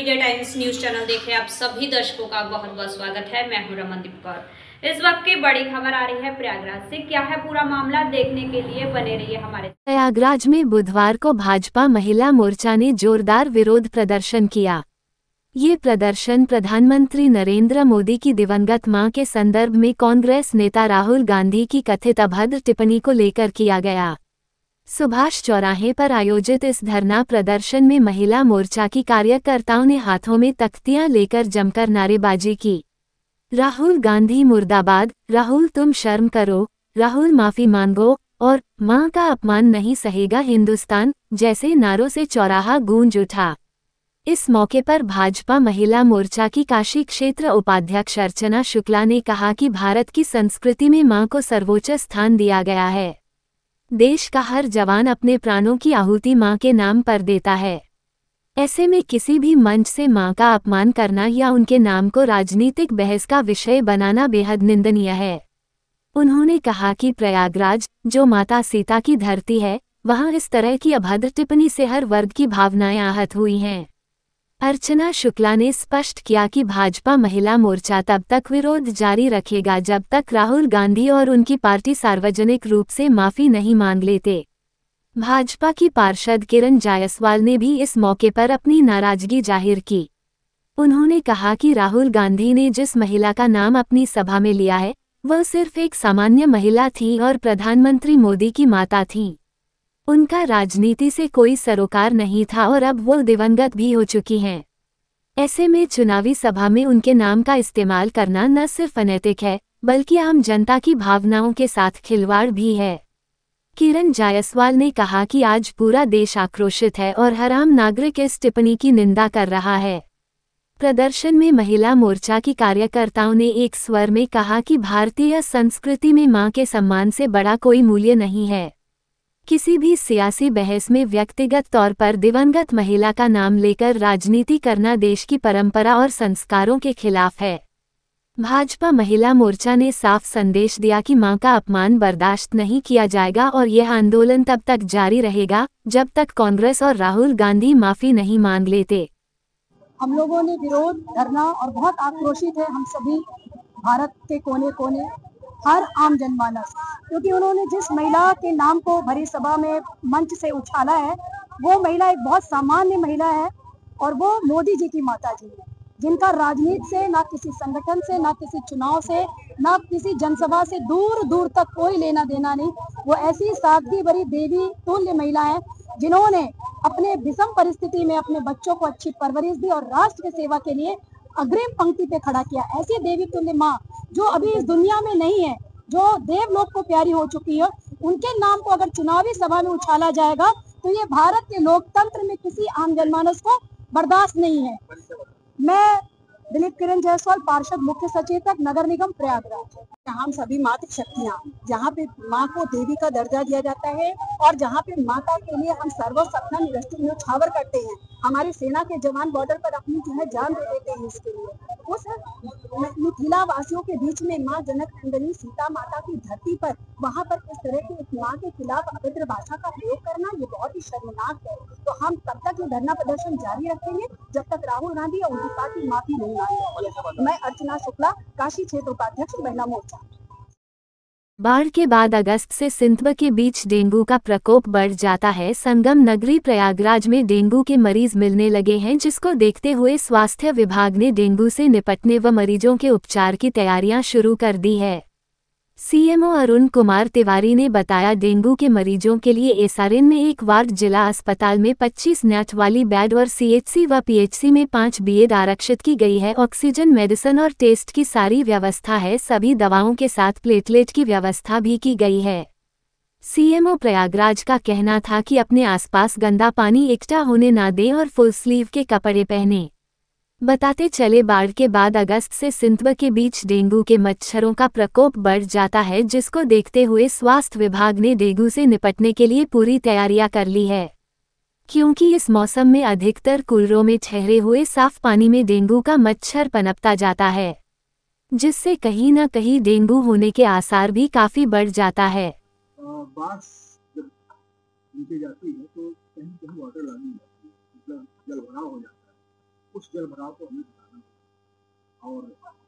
Media times news channel देख रहे आप सभी दर्शकों का बहुत बहुत स्वागत है। मैं हूं रमनदीप कौर। इस वक्त की बड़ी खबर आ रही है प्रयागराज से। क्या है पूरा मामला, देखने के लिए बने रहिए हमारे। प्रयागराज में बुधवार को भाजपा महिला मोर्चा ने जोरदार विरोध प्रदर्शन किया। ये प्रदर्शन प्रधानमंत्री नरेंद्र मोदी की दिवंगत मां के संदर्भ में कांग्रेस नेता राहुल गांधी की कथित अभद्र टिप्पणी को लेकर किया गया। सुभाष चौराहे पर आयोजित इस धरना प्रदर्शन में महिला मोर्चा की कार्यकर्ताओं ने हाथों में तख्तियां लेकर जमकर नारेबाजी की। राहुल गांधी मुर्दाबाद, राहुल तुम शर्म करो, राहुल माफी मांगो और मां का अपमान नहीं सहेगा हिंदुस्तान जैसे नारों से चौराहा गूंज उठा। इस मौके पर भाजपा महिला मोर्चा की काशी क्षेत्र उपाध्यक्ष अर्चना शुक्ला ने कहा कि भारत की संस्कृति में मां को सर्वोच्च स्थान दिया गया है। देश का हर जवान अपने प्राणों की आहुति मां के नाम पर देता है। ऐसे में किसी भी मंच से मां का अपमान करना या उनके नाम को राजनीतिक बहस का विषय बनाना बेहद निंदनीय है। उन्होंने कहा कि प्रयागराज, जो माता सीता की धरती है, वहां इस तरह की अभद्र टिप्पणी से हर वर्ग की भावनाएं आहत हुई हैं। अर्चना शुक्ला ने स्पष्ट किया कि भाजपा महिला मोर्चा तब तक विरोध जारी रखेगा जब तक राहुल गांधी और उनकी पार्टी सार्वजनिक रूप से माफी नहीं मांग लेते। भाजपा की पार्षद किरण जायसवाल ने भी इस मौके पर अपनी नाराजगी जाहिर की। उन्होंने कहा कि राहुल गांधी ने जिस महिला का नाम अपनी सभा में लिया है, वह सिर्फ एक सामान्य महिला थी और प्रधानमंत्री मोदी की माता थीं। उनका राजनीति से कोई सरोकार नहीं था और अब वो दिवंगत भी हो चुकी हैं। ऐसे में चुनावी सभा में उनके नाम का इस्तेमाल करना न सिर्फ अनैतिक है, बल्कि आम जनता की भावनाओं के साथ खिलवाड़ भी है। किरण जायसवाल ने कहा कि आज पूरा देश आक्रोशित है और हर आम नागरिक इस टिप्पणी की निंदा कर रहा है। प्रदर्शन में महिला मोर्चा की कार्यकर्ताओं ने एक स्वर में कहा कि भारतीय संस्कृति में मां के सम्मान से बड़ा कोई मूल्य नहीं है। किसी भी सियासी बहस में व्यक्तिगत तौर पर दिवंगत महिला का नाम लेकर राजनीति करना देश की परंपरा और संस्कारों के खिलाफ है। भाजपा महिला मोर्चा ने साफ संदेश दिया कि मां का अपमान बर्दाश्त नहीं किया जाएगा और यह आंदोलन तब तक जारी रहेगा जब तक कांग्रेस और राहुल गांधी माफी नहीं मांग लेते। हम लोगों ने विरोध, धरना और बहुत आक्रोशित है हम सभी भारत के कोने कोने, हर आम जनमानस, क्योंकि उन्होंने जिस महिला के नाम को भरी सभा में मंच से उछाला है, वो महिला एक बहुत सामान्य महिला है और वो मोदी जी की माता जी है, जिनका राजनीति से, ना किसी संगठन से, ना किसी चुनाव से, ना किसी जनसभा से दूर दूर तक कोई लेना देना नहीं। वो ऐसी सादगी भरी देवी तुल्य महिला है जिन्होंने अपने विषम परिस्थिति में अपने बच्चों को अच्छी परवरिश दी और राष्ट्र की सेवा के लिए अग्रिम पंक्ति पे खड़ा किया। ऐसी देवी तुल्य माँ जो अभी इस दुनिया में नहीं है, जो देवलोक को प्यारी हो चुकी है, उनके नाम को अगर चुनावी सभा में उछाला जाएगा तो ये भारत के लोकतंत्र में किसी आम जनमानस को बर्दाश्त नहीं है। मैं दिलीप किरण जायसवाल, पार्षद मुख्य सचेतक नगर निगम प्रयागराज। हम सभी मातृशक्तियाँ, जहाँ पे माँ को देवी का दर्जा दिया जाता है और जहाँ पे माता के लिए हम सर्व सपना न्यौछावर करते हैं। हमारी सेना के जवान बॉर्डर पर अपनी जो है जान दे देते हैं इसके लिए। उस मिथिला वासियों के बीच में माँ जनक नंदिनी सीता माता की धरती पर वहाँ पर इस तरह की एक माँ के खिलाफ अभद्र भाषा का प्रयोग करना ये बहुत ही शर्मनाक है। तो हम तब तक ये धरना प्रदर्शन जारी रखेंगे जब तक राहुल गांधी और उनकी पार्टी माफी नहीं मांगे। मैं अर्चना शुक्ला, काशी क्षेत्र उपाध्यक्ष महिला मोर्चा। बाढ़ के बाद अगस्त से सिंधव के बीच डेंगू का प्रकोप बढ़ जाता है। संगम नगरी प्रयागराज में डेंगू के मरीज मिलने लगे हैं, जिसको देखते हुए स्वास्थ्य विभाग ने डेंगू से निपटने व मरीजों के उपचार की तैयारियां शुरू कर दी है। सीएमओ अरुण कुमार तिवारी ने बताया, डेंगू के मरीजों के लिए एसआरएन में एक वार्ड, जिला अस्पताल में 25 नेट वाली बेड और सीएचसी व पीएचसी में 5 बेड आरक्षित की गई है। ऑक्सीजन, मेडिसिन और टेस्ट की सारी व्यवस्था है। सभी दवाओं के साथ प्लेटलेट की व्यवस्था भी की गई है। सीएमओ प्रयागराज का कहना था कि अपने आसपास गंदा पानी इकट्ठा होने ना दें और फुल स्लीव के कपड़े पहने। बताते चले, बाढ़ के बाद अगस्त से सिंधव के बीच डेंगू के मच्छरों का प्रकोप बढ़ जाता है, जिसको देखते हुए स्वास्थ्य विभाग ने डेंगू से निपटने के लिए पूरी तैयारियां कर ली है। क्योंकि इस मौसम में अधिकतर कूलरों में ठहरे हुए साफ पानी में डेंगू का मच्छर पनपता जाता है, जिससे कहीं न कहीं डेंगू होने के आसार भी काफी बढ़ जाता है। बाढ़ जब नीचे जाती है तो कहीं कहीं वाटर लॉगिंग हो जाती है, मतलब जल भराव हो जाता है। तो इसके लिए क्या व्यवस्था की गई है? और क्या इसके लिए कोई तैयारी की गई है? बाढ़ के बाद अगस्त से सिंधव के बीच डेंगू के मरीज मिलने लगे हैं, जिसको देखते हुए स्वास्थ्य विभाग ने डेंगू से निपटने व मरीजों के उपचार की तैयारियां शुरू कर दी है। उस जल भराव को हमें हटाना है। और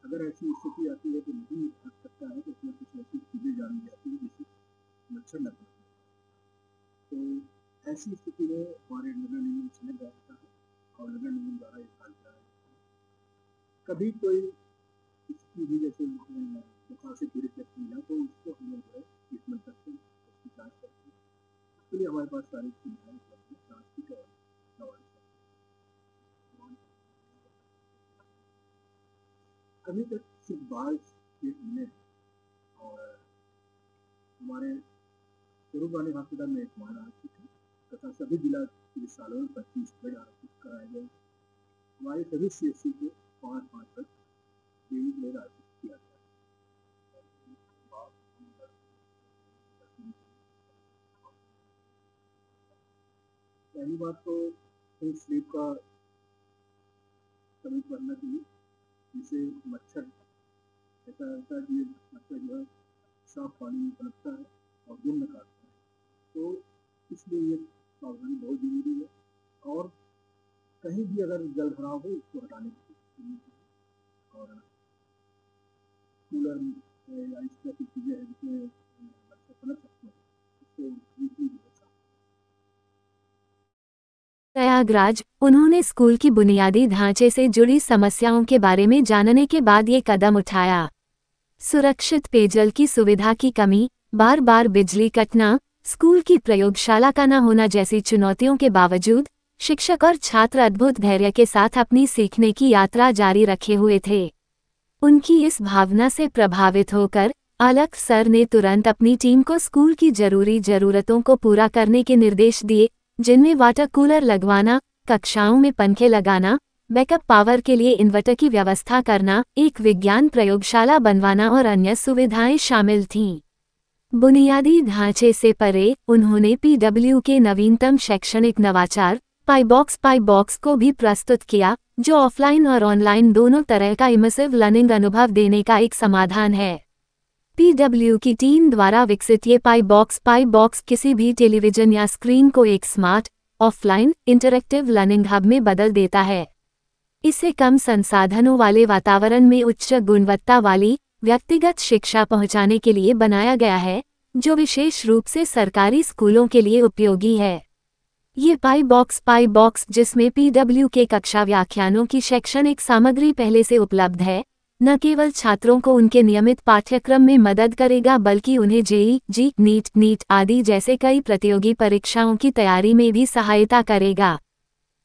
अगर ऐसी स्थिति आती है तो नहीं हट सकता है तो उसमें कुछ ऐसी चीज़ें जानी जाती है जिससे मच्छर लगता है। तो ऐसी स्थिति में हमारे नगर निगम चले जाता है और नगर निगम द्वारा ये कार्य कराया जाता है। कभी कोई स्थिति भी जैसे बुखार से पीड़ित व्यक्ति मिला तो उसको हम लोग जो है ट्रीटमेंट करते हैं, उसकी जाँच करते हैं। उसके लिए हमारे पास सारी सुविधाएं उपलब्ध हैं, जाँच की और दवाई। अभी तक सिर्फ 22 केस मिले और हमारे स्वरूप वाले हॉस्पिटल में एक महिला आरक्षित है तथा सभी जिला चिकित्सालयों में 25 बेड आरक्षित कराए गए। हमारे सभी CHC को 5-5 तक बेड आरक्षित किया गया। पहली बात तो स्लीप का समय बढ़ना चाहिए जिससे मच्छर ऐसा रहता है कि मच्छर जो है साफ पानी में पनपता है और दिन में काटता है, तो इसलिए ये सावधानी बहुत जरूरी है। और कहीं भी अगर जल भराव हो उसको हटाने की कोशिश करनी चाहिए और कूलर या इस तरह की चीज़ें हैं जिसमें मच्छर पनप सकते हैं उसको बिल्कुल प्रयागराज, उन्होंने स्कूल की बुनियादी ढांचे से जुड़ी समस्याओं के बारे में जानने के बाद ये कदम उठाया। सुरक्षित पेयजल की सुविधा की कमी, बार बार बिजली कटना, स्कूल की प्रयोगशाला का न होना जैसी चुनौतियों के बावजूद शिक्षक और छात्र अद्भुत धैर्य के साथ अपनी सीखने की यात्रा जारी रखे हुए थे। उनकी इस भावना से प्रभावित होकर अलख सर ने तुरंत अपनी टीम को स्कूल की जरूरतों को पूरा करने के निर्देश दिए, जिनमें वाटर कूलर लगवाना, कक्षाओं में पंखे लगाना, बैकअप पावर के लिए इन्वर्टर की व्यवस्था करना, एक विज्ञान प्रयोगशाला बनवाना और अन्य सुविधाएं शामिल थीं। बुनियादी ढांचे से परे, उन्होंने PW के नवीनतम शैक्षणिक नवाचार पाई बॉक्स को भी प्रस्तुत किया, जो ऑफलाइन और ऑनलाइन दोनों तरह का इमर्सिव लर्निंग अनुभव देने का एक समाधान है। PW की टीम द्वारा विकसित ये पाई बॉक्स किसी भी टेलीविजन या स्क्रीन को एक smart, offline, interactive learning hub में बदल देता है। इसे कम संसाधनों वाले वातावरण में उच्च गुणवत्ता वाली व्यक्तिगत शिक्षा पहुंचाने के लिए बनाया गया है, जो विशेष रूप से सरकारी स्कूलों के लिए उपयोगी है। ये पाई बॉक्स जिसमें PW के कक्षा व्याख्यानों की शैक्षणिक सामग्री पहले से उपलब्ध है, न केवल छात्रों को उनके नियमित पाठ्यक्रम में मदद करेगा बल्कि उन्हें JEE, नीट आदि जैसे कई प्रतियोगी परीक्षाओं की तैयारी में भी सहायता करेगा।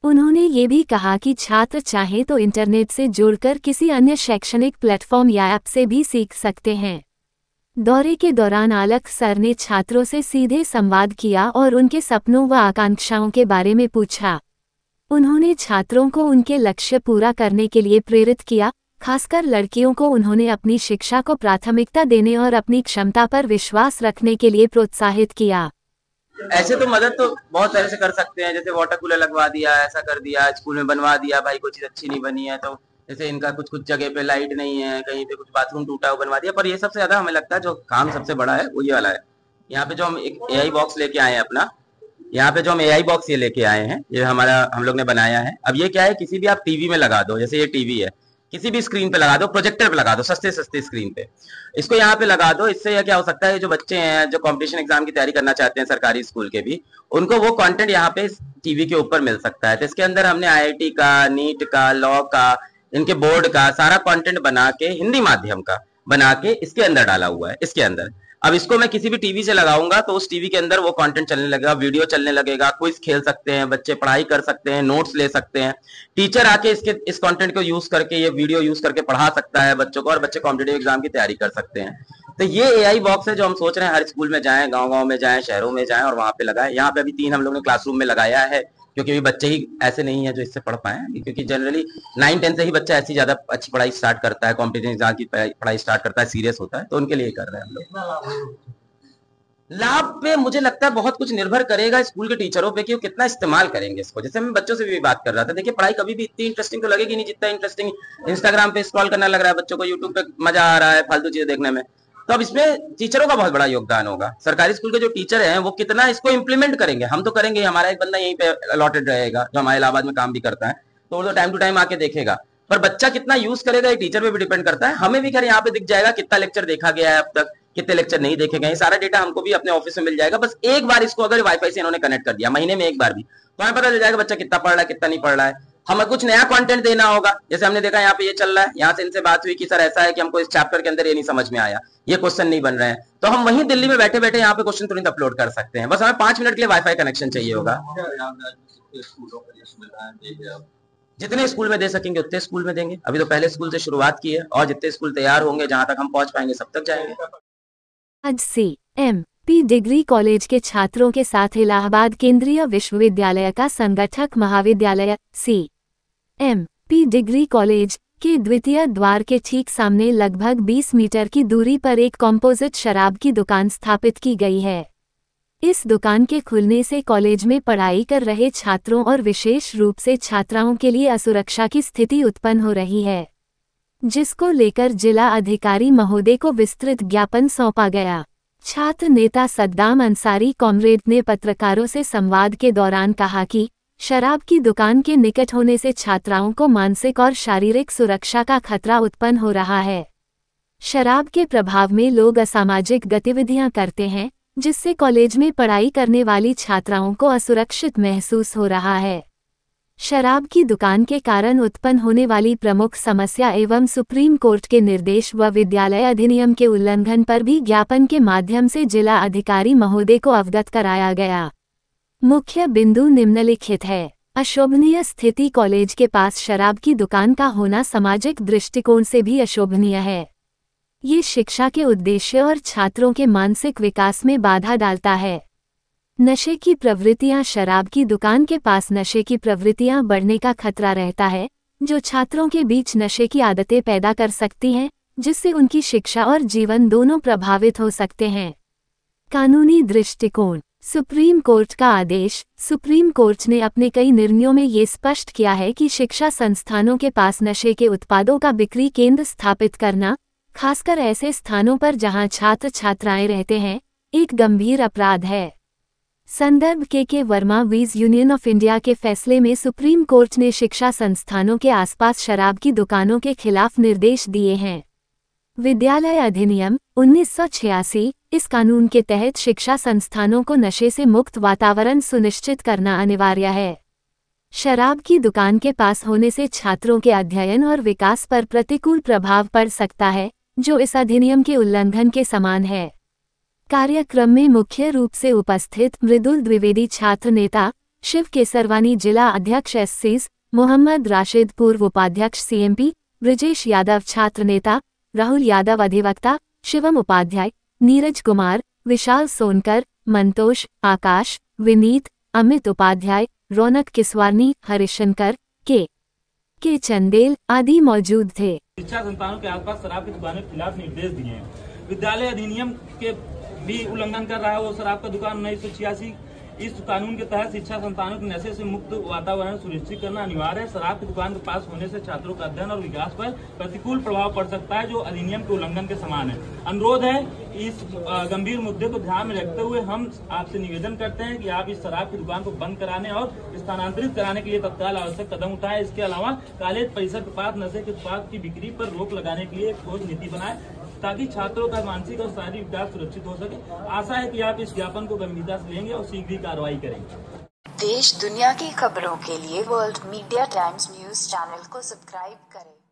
उन्होंने ये भी कहा कि छात्र चाहें तो इंटरनेट से जुड़कर किसी अन्य शैक्षणिक प्लेटफॉर्म या ऐप से भी सीख सकते हैं। दौरे के दौरान अलख सर ने छात्रों से सीधे संवाद किया और उनके सपनों व आकांक्षाओं के बारे में पूछा। उन्होंने छात्रों को उनके लक्ष्य पूरा करने के लिए प्रेरित किया, खासकर लड़कियों को उन्होंने अपनी शिक्षा को प्राथमिकता देने और अपनी क्षमता पर विश्वास रखने के लिए प्रोत्साहित किया। ऐसे तो मदद तो बहुत तरह से कर सकते हैं, जैसे वाटर कूलर लगवा दिया, ऐसा कर दिया, स्कूल में बनवा दिया, भाई कोई चीज अच्छी नहीं बनी है तो जैसे इनका कुछ जगह पे लाइट नहीं है, कहीं पे कुछ बाथरूम टूटा हुआ बनवा दिया। पर ये सबसे ज्यादा हमें लगता है जो काम सबसे बड़ा है वो ये वाला है। यहाँ पे जो हम एक AI बॉक्स लेके आए हैं अपना, यहाँ पे जो हम AI बॉक्स ये लेके आए हैं, ये हम लोग ने बनाया है। अब ये क्या है, किसी भी आप टीवी में लगा दो, जैसे ये टीवी है, किसी भी स्क्रीन पे लगा दो, प्रोजेक्टर पे लगा दो, सस्ते स्क्रीन पे इसको यहाँ पे लगा दो। इससे यह क्या हो सकता है, जो बच्चे हैं जो कंपटीशन एग्जाम की तैयारी करना चाहते हैं सरकारी स्कूल के भी, उनको वो कंटेंट यहाँ पे टीवी के ऊपर मिल सकता है। तो इसके अंदर हमने IIT का, नीट का, लॉ का, इनके बोर्ड का सारा कंटेंट बना के, हिंदी माध्यम का बना के इसके अंदर डाला हुआ है। इसके अंदर अब इसको मैं किसी भी टीवी से लगाऊंगा तो उस टीवी के अंदर वो कंटेंट चलने लगेगा, वीडियो चलने लगेगा, क्विज खेल सकते हैं बच्चे, पढ़ाई कर सकते हैं, नोट्स ले सकते हैं, टीचर आके इस कंटेंट को यूज करके, ये वीडियो यूज करके पढ़ा सकता है बच्चों को और बच्चे कॉम्पिटिटिव एग्जाम की तैयारी कर सकते हैं। तो ये AI बॉक्स है जो हम सोच रहे हैं हर स्कूल में जाएं, गाँव में जाएं, शहरों में जाएं और वहां पे लगाएं। यहाँ पे अभी 3 हम लोग ने क्लासरूम में लगाया है, क्योंकि अभी बच्चे ही ऐसे नहीं है जो इससे पढ़ पाए, क्योंकि जनरली 9-10 से ही बच्चा ऐसी ज्यादा अच्छी पढ़ाई स्टार्ट करता है, कॉम्पिटिटिव एग्जाम की पढ़ाई स्टार्ट करता है, सीरियस होता है, तो उनके लिए कर रहे हैं हम लोग। लाभ पे मुझे लगता है बहुत कुछ निर्भर करेगा स्कूल के टीचरों पे कि वो कितना इस्तेमाल करेंगे इसको। जैसे मैं बच्चों से भी बात कर रहा था, देखिए पढ़ाई कभी भी इतनी इंटरेस्टिंग तो लगेगी नहीं जितना इंटरेस्टिंग इंस्टाग्राम पे स्क्रॉल करना लग रहा है बच्चों को, यूट्यूब पे मजा आ रहा है फालतू चीजें देखने में। तो अब इसमें टीचरों का बहुत बड़ा योगदान होगा। सरकारी स्कूल के जो टीचर हैं वो कितना इसको इम्प्लीमेंट करेंगे, हम तो करेंगे, हमारा एक बंदा यहीं पे अलॉटेड रहेगा जो हमारे इलाहाबाद में काम भी करता है, तो टाइम टू टाइम आके देखेगा, पर बच्चा कितना यूज करेगा ये टीचर पे भी डिपेंड करता है। हमें भी खैर यहाँ पे दिख जाएगा कितना लेक्चर देखा गया है अब तक, कितने लेक्चर नहीं देखे गए, सारा डेटा हमको भी अपने ऑफिस में मिल जाएगा। बस एक बार इसको अगर वाईफाई से इन्होंने कनेक्ट कर दिया महीने में एक बार भी, तो हमें पता चल जाएगा बच्चा कितना पढ़ रहा है कितना नहीं पढ़ रहा है। हमें कुछ नया कंटेंट देना होगा, जैसे हमने देखा यहाँ पे ये चल रहा है, यहाँ से इनसे बात हुई कि सर ऐसा है कि हमको इस चैप्टर के अंदर ये नहीं समझ में आया, ये क्वेश्चन नहीं बन रहे हैं, तो हम वहीं दिल्ली में बैठे बैठे यहाँ पे क्वेश्चन तुरंत अपलोड कर सकते हैं। बस हमें 5 मिनट के लिए वाईफाई कनेक्शन चाहिए होगा। जितने स्कूल में दे सकेंगे उतने स्कूल में देंगे। अभी तो पहले स्कूल से शुरुआत की है और जितने स्कूल तैयार होंगे जहां तक हम पहुंच पाएंगे सब तक जाएंगे। आज CMP डिग्री कॉलेज के छात्रों के साथ इलाहाबाद केंद्रीय विश्वविद्यालय का संगठक महाविद्यालय CMP डिग्री कॉलेज के द्वितीय द्वार के ठीक सामने लगभग 20 मीटर की दूरी पर एक कॉम्पोजिट शराब की दुकान स्थापित की गई है। इस दुकान के खुलने से कॉलेज में पढ़ाई कर रहे छात्रों और विशेष रूप से छात्राओं के लिए असुरक्षा की स्थिति उत्पन्न हो रही है, जिसको लेकर जिला अधिकारी महोदय को विस्तृत ज्ञापन सौंपा गया। छात्र नेता सद्दाम अंसारी कॉमरेड ने पत्रकारों से संवाद के दौरान कहा कि शराब की दुकान के निकट होने से छात्राओं को मानसिक और शारीरिक सुरक्षा का खतरा उत्पन्न हो रहा है। शराब के प्रभाव में लोग असामाजिक गतिविधियां करते हैं, जिससे कॉलेज में पढ़ाई करने वाली छात्राओं को असुरक्षित महसूस हो रहा है। शराब की दुकान के कारण उत्पन्न होने वाली प्रमुख समस्या एवं सुप्रीम कोर्ट के निर्देश व विद्यालय अधिनियम के उल्लंघन पर भी ज्ञापन के माध्यम से जिला अधिकारी महोदय को अवगत कराया गया। मुख्य बिंदु निम्नलिखित है। अशोभनीय स्थिति कॉलेज के पास शराब की दुकान का होना सामाजिक दृष्टिकोण से भी अशोभनीय है। ये शिक्षा के उद्देश्य और छात्रों के मानसिक विकास में बाधा डालता है। नशे की प्रवृत्तियां शराब की दुकान के पास नशे की प्रवृत्तियां बढ़ने का खतरा रहता है, जो छात्रों के बीच नशे की आदतें पैदा कर सकती हैं, जिससे उनकी शिक्षा और जीवन दोनों प्रभावित हो सकते हैं। कानूनी दृष्टिकोण। सुप्रीम कोर्ट का आदेश। सुप्रीम कोर्ट ने अपने कई निर्णयों में ये स्पष्ट किया है कि शिक्षा संस्थानों के पास नशे के उत्पादों का बिक्री केंद्र स्थापित करना, खासकर ऐसे स्थानों पर जहां छात्र छात्राएं रहते हैं, एक गंभीर अपराध है। संदर्भ के वर्मा वीज यूनियन ऑफ इंडिया के फैसले में सुप्रीम कोर्ट ने शिक्षा संस्थानों के आसपास शराब की दुकानों के खिलाफ निर्देश दिए हैं। विद्यालय अधिनियम 1986 इस कानून के तहत शिक्षा संस्थानों को नशे से मुक्त वातावरण सुनिश्चित करना अनिवार्य है। शराब की दुकान के पास होने से छात्रों के अध्ययन और विकास पर प्रतिकूल प्रभाव पड़ सकता है, जो इस अधिनियम के उल्लंघन के समान है। कार्यक्रम में मुख्य रूप से उपस्थित मृदुल द्विवेदी छात्र नेता, शिव केसरवानी जिला अध्यक्ष एससीज, मोहम्मद राशिद पूर्व उपाध्यक्ष CMP, ब्रजेश यादव छात्र नेता, राहुल यादव अधिवक्ता, शिवम उपाध्याय, नीरज कुमार, विशाल सोनकर, मंतोष, आकाश, विनीत, अमित उपाध्याय, रौनक किस्वानी, हरिशंकर, के चंदेल आदि मौजूद थे। शिक्षा संस्थानों के आसपास शराब की दुकानों के खिलाफ निर्देश दिए हैं। विद्यालय अधिनियम के भी उल्लंघन कर रहा है वो शराब का दुकान 1986। इस कानून के तहत शिक्षा संस्थानों के नशे से मुक्त वातावरण सुनिश्चित करना अनिवार्य है। शराब की दुकान के पास होने से छात्रों का अध्ययन और विकास पर प्रतिकूल प्रभाव पड़ सकता है, जो अधिनियम के उल्लंघन के समान है। अनुरोध है, इस गंभीर मुद्दे को ध्यान में रखते हुए हम आपसे निवेदन करते हैं कि आप इस शराब की दुकान को बंद कराने और स्थानांतरित कराने के लिए तत्काल आवश्यक कदम उठाएं। इसके अलावा कॉलेज परिसर के पास नशे के उत्पाद की बिक्री पर रोक लगाने के लिए एक ठोस नीति बनाए, ताकि छात्रों का मानसिक और शारीरिक विकास सुरक्षित हो सके। आशा है कि आप इस ज्ञापन को गंभीरता से लेंगे और शीघ्र ही कार्रवाई करेंगे। देश दुनिया की खबरों के लिए world media times news channel को सब्सक्राइब करें।